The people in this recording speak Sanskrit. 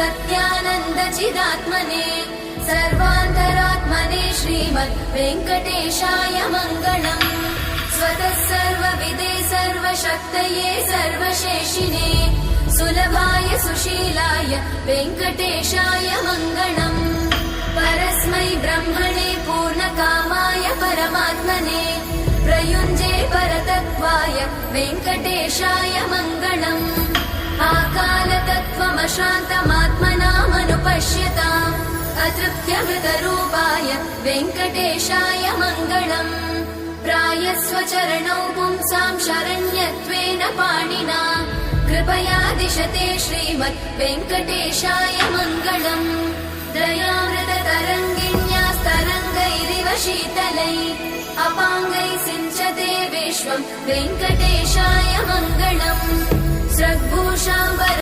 सत्यानन्दचिदात्मने सर्वान्तरात्मने श्रीमद् वेङ्कटेशाय मङ्गलम्। स्वतः सर्वविदे सर्वशक्तये सर्वशेषिने सुलभाय सुशीलाय वेङ्कटेशाय मङ्गलम्। परस्मै ब्रह्मणे पूर्णकामाय परमात्मने प्रयुञ्जे परतत्त्वाय वेङ्कटेशाय मङ्गलम्। आकालतत्त्वमशान्तमात्मनामनुपश्यताम् अतृप्त्यमृतरूपाय वेङ्कटेशाय मङ्गलम्। प्रायस्वचरणौ पुंसां शरण्यत्वेन पाणिना कृपया दिशते श्रीमद् वेङ्कटेशाय मङ्गलम्। दयामृततरङ्गिण्यास्तरङ्गैरिव शीतलै अपाङ्गैः सिञ्चते विश्वं वेङ्कटेशाय मङ्गलम्। स्रग्भूषाम्बर